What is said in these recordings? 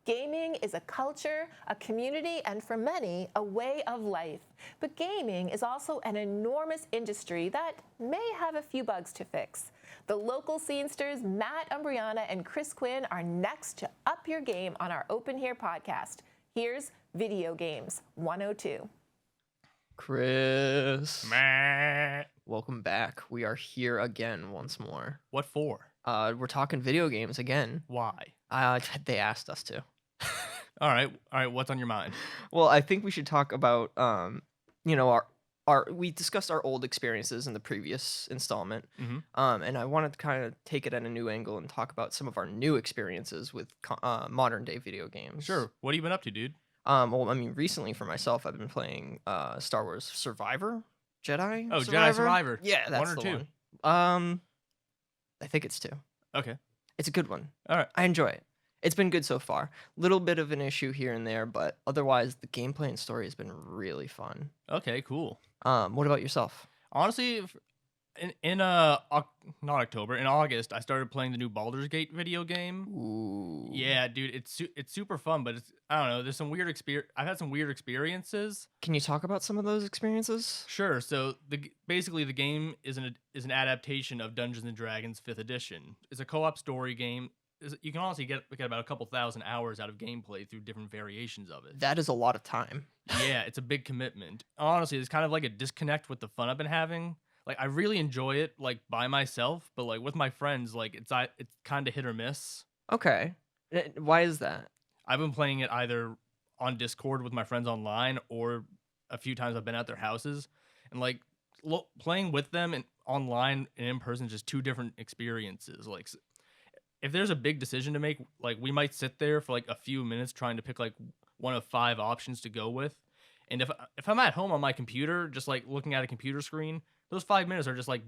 Gaming is a culture, a community, and for many, a way of life. But gaming is also an enormous industry that may have a few bugs to fix. The local Seensters, Matt Umbrianna and Chris Quinn, are next to up your game on our Open Here podcast. Here's Video Games 102. Chris. Meh. Welcome back. We are here again once more. What for? We're talking video games again. Why? They asked us to. All right. What's on your mind? Well, I think we should talk about we discussed our old experiences in the previous installment. Mm-hmm. And I wanted to kind of take it at a new angle and talk about some of our new experiences with modern day video games. Sure. What have you been up to, dude? Well, I mean, recently for myself, I've been playing Star Wars Survivor, Jedi. Oh, Survivor? Jedi Survivor. Yeah, that's One or the two? one. I think it's 2. Okay. It's a good one. All right. I enjoy it. It's been good so far. Little bit of an issue here and there, but otherwise the gameplay and story has been really fun. Okay. Cool. What about yourself? Honestly, in August, I started playing the new Baldur's Gate video game. Ooh. Yeah, dude, it's super fun, but I don't know. There's some weird I've had some weird experiences. Can you talk about some of those experiences? Sure. So basically the game is an adaptation of Dungeons and Dragons 5th edition. It's a co-op story game. You can honestly get about a couple thousand hours out of gameplay through different variations of it. That is a lot of time. Yeah, it's a big commitment. Honestly, it's kind of like a disconnect with the fun I've been having. Like, I really enjoy it, like, by myself, but, like, with my friends, like, it's kind of hit or miss. Okay. Why is that? I've been playing it either on Discord with my friends online, or a few times I've been at their houses. And, like, playing with them and online and in person is just two different experiences. Like, if there's a big decision to make, like, we might sit there for, like, a few minutes trying to pick, like, one of 5 options to go with. And if I'm at home on my computer, just, like, looking at a computer screen, those 5 minutes are just like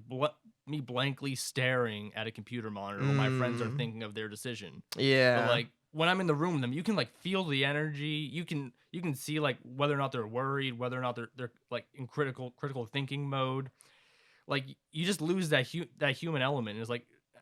me blankly staring at a computer monitor while my friends are thinking of their decision. Yeah. But like when I'm in the room with them, you can like feel the energy. You can see like whether or not they're worried, whether or not they're like in critical thinking mode. Like you just lose that human element. It's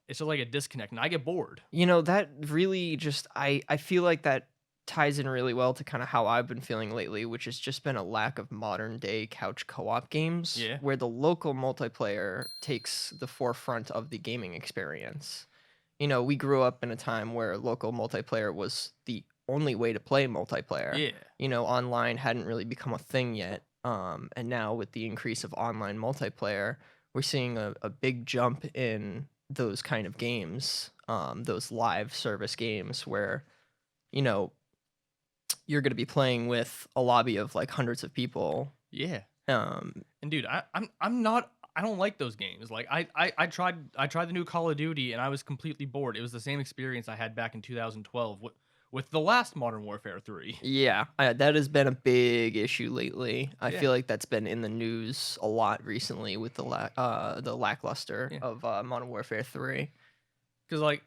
just like a disconnect, and I get bored. You know, that really just I feel like that ties in really well to kind of how I've been feeling lately, which has just been a lack of modern day couch co-op games. Yeah. Where the local multiplayer takes the forefront of the gaming experience. You know, we grew up in a time where local multiplayer was the only way to play multiplayer. Yeah. You know, online hadn't really become a thing yet. And now with the increase of online multiplayer, we're seeing a big jump in those kind of games, those live service games where, you know, you're going to be playing with a lobby of like hundreds of people. Yeah. And dude, I don't like those games. Like I tried the new Call of Duty and I was completely bored. It was the same experience I had back in 2012 with the last Modern Warfare 3. Yeah, that has been a big issue lately. I feel like that's been in the news a lot recently with the lackluster of Modern Warfare 3. Cuz like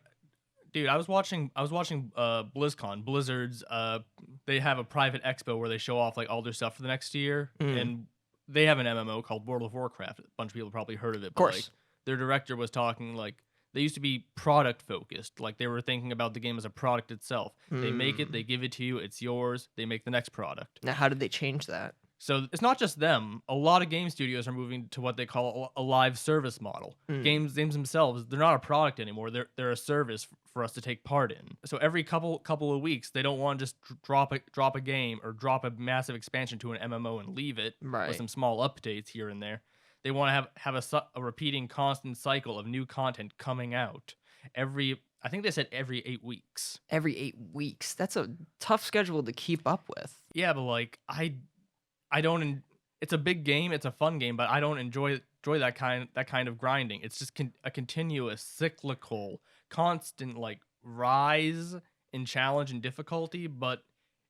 dude, I was watching BlizzCon. Blizzard's they have a private expo where they show off like all their stuff for the next year, and they have an MMO called World of Warcraft. A bunch of people probably heard of it. Of course. Like, their director was talking like they used to be product focused. Like they were thinking about the game as a product itself. They make it, they give it to you, it's yours. They make the next product. Now, how did they change that? So it's not just them. A lot of game studios are moving to what they call a live service model. Games themselves, they're not a product anymore. They're a service for us to take part in. So every couple of weeks, they don't want to just drop a game or drop a massive expansion to an MMO and leave it with some small updates here and there. They want to have a repeating constant cycle of new content coming out I think they said every 8 weeks. Every 8 weeks. That's a tough schedule to keep up with. Yeah, but like I don't. It's a big game. It's a fun game, but I don't enjoy that kind of grinding. It's just a continuous, cyclical, constant like rise in challenge and difficulty, but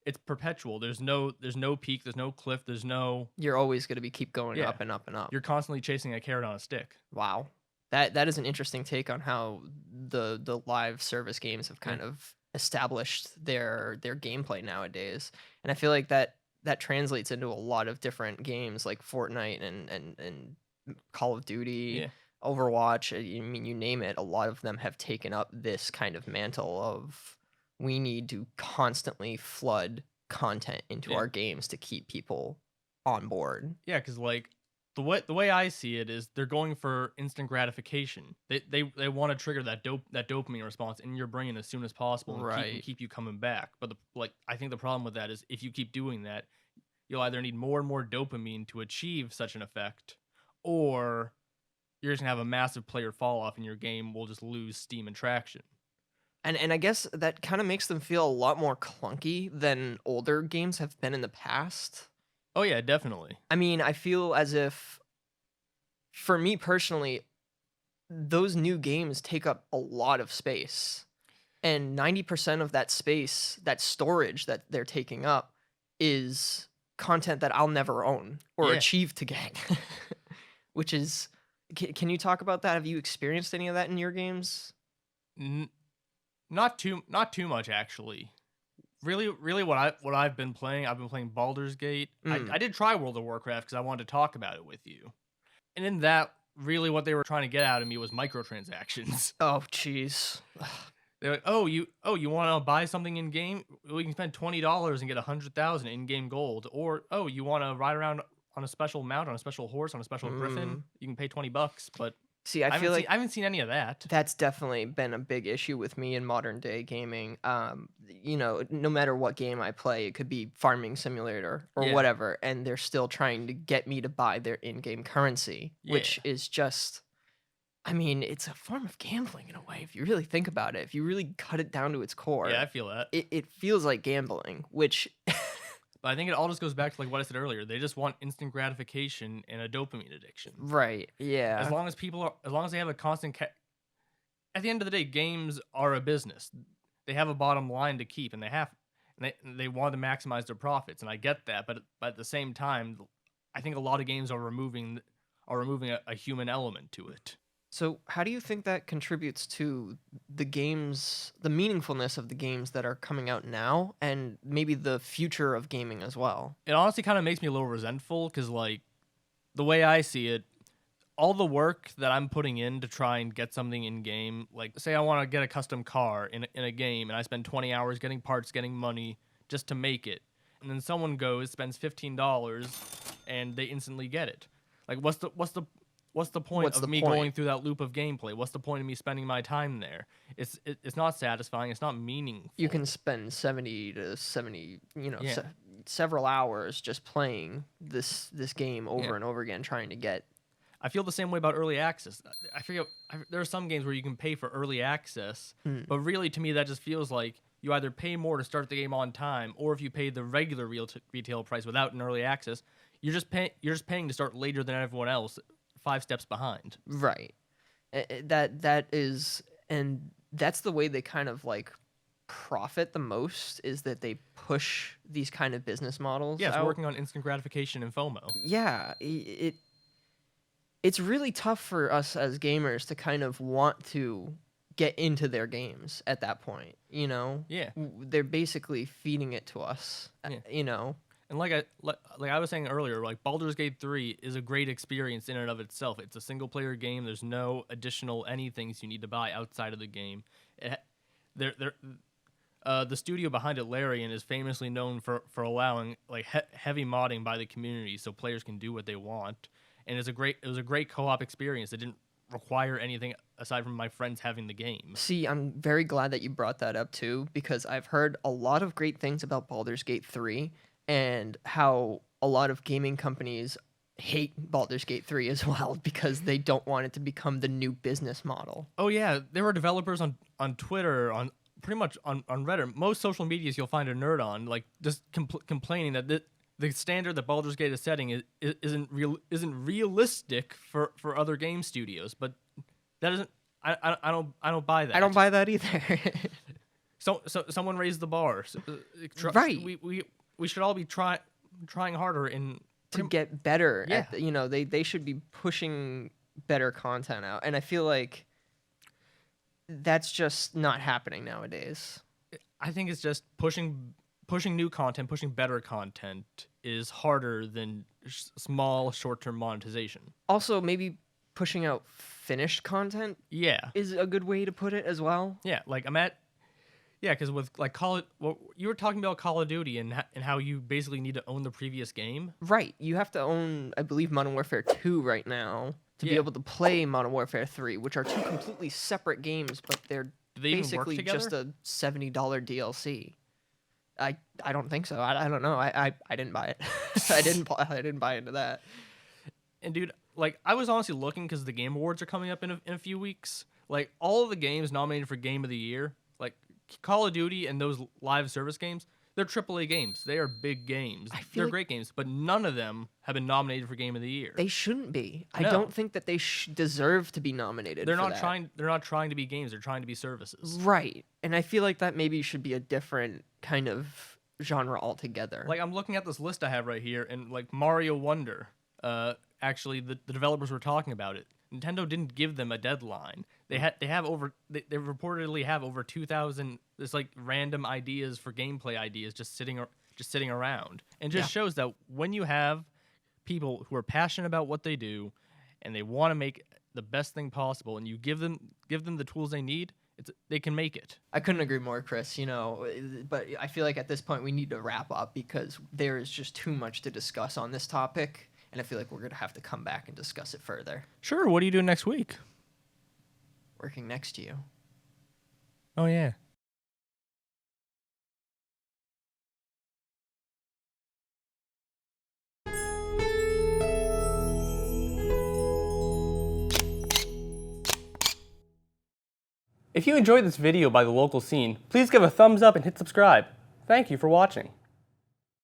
it's perpetual. There's no peak. There's no cliff. There's no. You're always going to be keep going up and up and up. You're constantly chasing a carrot on a stick. Wow, that is an interesting take on how the live service games have kind of established their gameplay nowadays, and I feel like that translates into a lot of different games like Fortnite and Call of Duty, Overwatch. I mean, you name it. A lot of them have taken up this kind of mantle of we need to constantly flood content into Yeah. our games to keep people on board. Yeah, because like the way I see it is they're going for instant gratification. They want to trigger that dopamine response in your brain as soon as possible and Right. keep you coming back. But I think the problem with that is if you keep doing that, you'll either need more and more dopamine to achieve such an effect, or you're just gonna have a massive player fall off and your game will just lose steam and traction. And I guess that kind of makes them feel a lot more clunky than older games have been in the past. Oh yeah, definitely. I mean, I feel as if, for me personally, those new games take up a lot of space. And 90% of that space, that storage that they're taking up, is content that I'll never own or Yeah. achieve to get. Which is, can you talk about that? Have you experienced any of that in your games? Not too much actually. Really, what I've been playing Baldur's Gate. I did try World of Warcraft because I wanted to talk about it with you, and in that, really, what they were trying to get out of me was microtransactions. Oh, jeez. They're like, oh, you want to buy something in game? Well, you can spend $20 and get 100,000 in game gold, or oh, you want to ride around on a special mount, on a special horse, on a special griffin? You can pay $20, but. See, I feel like I haven't seen any of that. that's definitely been a big issue with me in modern day gaming. No matter what game I play, it could be farming simulator or Yeah. whatever, and they're still trying to get me to buy their in-game currency, which is just, I mean, it's a form of gambling in a way. If you really think about it, if you really cut it down to its core, Yeah, I feel that. it feels like gambling, which But I think it all just goes back to like what I said earlier. They just want instant gratification and a dopamine addiction. right, yeah. As long as they have a constant. At the end of the day, games are a business. They have a bottom line to keep, and they want to maximize their profits, and I get that. But at the same time, I think a lot of games are removing a human element to it. So, how do you think that contributes to the games, the meaningfulness of the games that are coming out now, and maybe the future of gaming as well? It honestly kind of makes me a little resentful because, like, the way I see it, all the work that I'm putting in to try and get something in game, like, say I want to get a custom car in a game, and I spend 20 hours getting parts, getting money just to make it, and then someone spends $15, and they instantly get it. Like, what's the point What's of the me point? going through that loop of gameplay? What's the point of me spending my time there? It's not satisfying. It's not meaningful. You can spend 70 to 70, Yeah. several hours just playing this game over Yeah. and over again, trying to get. I feel the same way about early access. There are some games where you can pay for early access, but really to me that just feels like you either pay more to start the game on time, or if you pay the regular retail price without an early access, you're just paying to start later than everyone else, 5 steps behind. Right. That is, and that's the way they kind of like profit the most, is that they push these kind of business models. Yeah, it's out. working on instant gratification and FOMO. Yeah, it's really tough for us as gamers to kind of want to get into their games at that point, Yeah. They're basically feeding it to us, Yeah. And like I was saying earlier, like Baldur's Gate 3 is a great experience in and of itself. It's a single player game. There's no additional anythings you need to buy outside of the game. The studio behind it, Larian, is famously known for allowing like heavy modding by the community so players can do what they want. And it was a great co-op experience. It didn't require anything aside from my friends having the game. See, I'm very glad that you brought that up too, because I've heard a lot of great things about Baldur's Gate 3 and how a lot of gaming companies hate Baldur's Gate 3 as well because they don't want it to become the new business model. Oh yeah, there were developers on Twitter, on pretty much on Reddit, most social medias you'll find a nerd on, like just complaining that the standard that Baldur's Gate is setting isn't realistic for other game studios. But that isn't. I don't buy that. I don't buy that either. So someone raised the bar. Right. We should all be trying harder to get better. Yeah. They should be pushing better content out, and I feel like that's just not happening nowadays. I think it's just pushing new content, pushing better content is harder than small short-term monetization. Also, maybe pushing out finished content Yeah. is a good way to put it as well. Yeah, like Yeah, because with like you were talking about Call of Duty and how you basically need to own the previous game. Right. You have to own, I believe, Modern Warfare 2 right now to be Yeah. able to play Modern Warfare 3, which are two completely separate games, but they're Do they even work basically just together? a $70 DLC. I don't think so. I don't know. I didn't buy it. I didn't buy into that. And dude, like I was honestly looking because the Game Awards are coming up in a few weeks. Like all of the games nominated for Game of the Year, like Call of Duty and those live service games, they're AAA games. They are big games. feel They're like- great games, but none of them have been nominated for Game of the Year. They shouldn't be. I No. don't think that they deserve to be nominated. They're for not that. trying. They're not trying to be games. They're trying to be services. Right. And I feel like that maybe should be a different kind of genre altogether. Like I'm looking at this list I have right here, and like Mario Wonder. Actually, the developers were talking about it. Nintendo didn't give them a deadline. They reportedly have over 2,000 this like random ideas for gameplay ideas just sitting around, and just shows that when you have people who are passionate about what they do and they want to make the best thing possible, and you give them the tools they need, they can make it. I couldn't agree more, Chris, but I feel like at this point we need to wrap up because there is just too much to discuss on this topic, and I feel like we're going to have to come back and discuss it further. Sure. What are you doing next week? Working next to you. Oh yeah. If you enjoyed this video by The Local Scene, please give a thumbs up and hit subscribe. Thank you for watching.